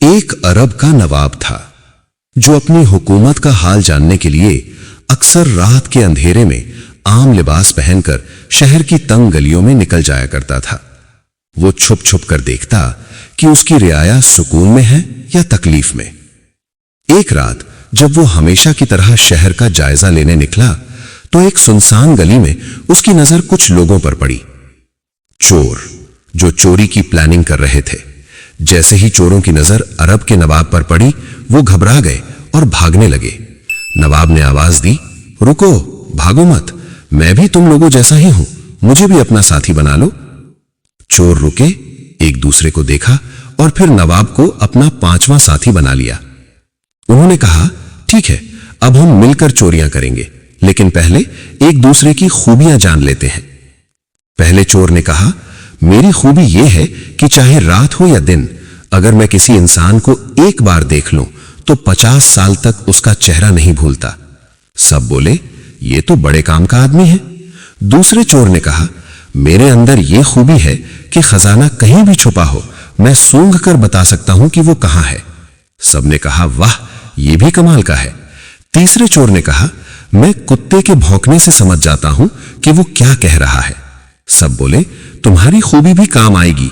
ایک अरब का नवाब था जो अपनी हुकूमत का हाल जानने के लिए अक्सर रात के अंधेरे में आम लिबास पहनकर शहर की तंग गलियों में निकल जाया करता था। वो छुप छुप कर देखता कि उसकी रियाया सुकून में है या तकलीफ में। एक रात जब वो हमेशा की तरह शहर का जायजा लेने निकला तो एक सुनसान गली में उसकी नजर कुछ लोगों पर पड़ी। चोर जो चोरी की प्लानिंग कर रहे थे। जैसे ही चोरों की नजर अरब के नवाब पर पड़ी, वो घबरा गए और भागने लगे। नवाब ने आवाज दी, रुको, भागो मत, मैं भी तुम लोगों जैसा ही हूं, मुझे भी अपना साथी बना लो। चोर रुके, एक दूसरे को देखा और फिर नवाब को अपना पांचवा साथी बना लिया। उन्होंने कहा, ठीक है, अब हम मिलकर चोरियां करेंगे, लेकिन पहले एक दूसरे की खूबियां जान लेते हैं। पहले चोर ने कहा, मेरी खूबी यह है कि चाहे रात हो या दिन, अगर मैं किसी इंसान को एक बार देख लूं तो 50 साल तक उसका चेहरा नहीं भूलता। सब बोले, यह तो बड़े काम का आदमी है। दूसरे चोर ने कहा, मेरे अंदर यह खूबी है कि खजाना कहीं भी छुपा हो, मैं सूंघ कर बता सकता हूं कि वो कहां है। सबने कहा, वाह, यह भी कमाल का है। तीसरे चोर ने कहा, मैं कुत्ते के भौंकने से समझ जाता हूं कि वो क्या कह रहा है। सब बोले, तुम्हारी खूबी भी काम आएगी।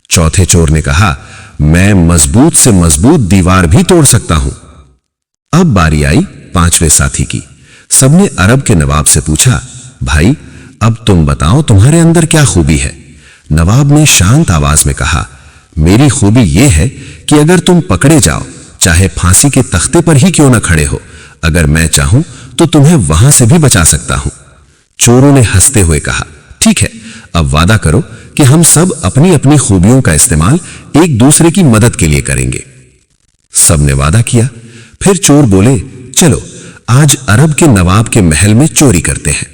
चौथे चोर ने कहा, मैं मजबूत से मजबूत दीवार भी तोड़ सकता हूं। अब बारी आई पांचवें साथी की। सबने अरब के नवाब से पूछा, भाई, अब तुम बताओ तुम्हारे अंदर क्या खूबी है। नवाब ने शांत आवाज में कहा, मेरी खूबी यह है कि अगर तुम पकड़े जाओ, चाहे फांसी के तख्ते पर ही क्यों न खड़े हो, अगर मैं चाहूं तो तुम्हें वहां से भी बचा सकता हूं। चोरों ने हंसते हुए कहा, ठीक है, अब वादा करो कि हम सब अपनी अपनी खूबियों का इस्तेमाल एक दूसरे की मदद के लिए करेंगे। सबने वादा किया। फिर चोर बोले, चलो आज अरब के नवाब के महल में चोरी करते हैं।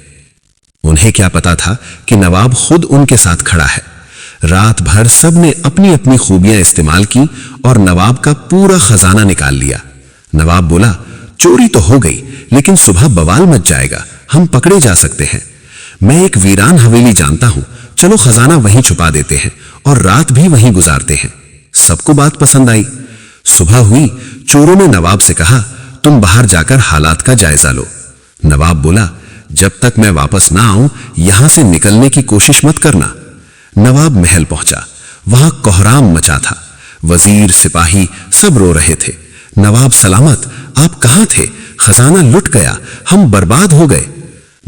उन्हें क्या पता था कि नवाब खुद उनके साथ खड़ा है। रात भर सबने अपनी अपनी खूबियां इस्तेमाल की और नवाब का पूरा खजाना निकाल लिया। नवाब बोला, चोरी तो हो गई, लेकिन सुबह बवाल मच जाएगा, हम पकड़े जा सकते हैं। मैं एक वीरान हवेली जानता हूं, चलो खजाना वहीं छुपा देते हैं और रात भी वहीं गुजारते हैं। सबको बात पसंद आई। सुबह हुई, चोरों ने नवाब से कहा, तुम बाहर जाकर हालात का जायजा लो। नवाब बोला, जब तक मैं वापस ना आऊं, यहां से निकलने की कोशिश मत करना। नवाब महल पहुंचा। वहां कोहराम मचा था। वजीर, सिपाही सब रो रहे थे। नवाब सलामत, आप कहां थे? खजाना लुट गया, हम बर्बाद हो गए।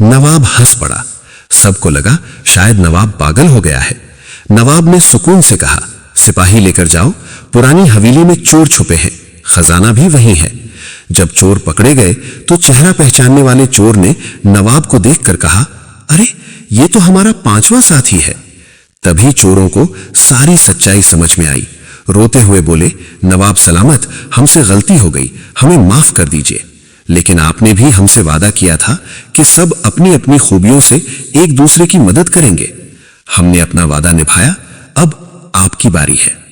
नवाब हंस पड़ा। सबको लगा शायद नवाब पागल हो गया है। नवाब ने सुकून से कहा, सिपाही लेकर जाओ, पुरानी हवेली में चोर छुपे हैं, खजाना भी वहीं है। जब चोर पकड़े गए तो चेहरा पहचानने वाले चोर ने नवाब को देखकर कहा, अरे ये तो हमारा पांचवा साथी है। तभी चोरों को सारी सच्चाई समझ में आई। रोते हुए बोले, नवाब सलामत, हमसे गलती हो गई, हमें माफ कर दीजिए। लेकिन आपने भी हमसे वादा किया था कि सब अपनी अपनी खूबियों से एक दूसरे की मदद करेंगे। हमने अपना वादा निभाया, अब आपकी बारी है।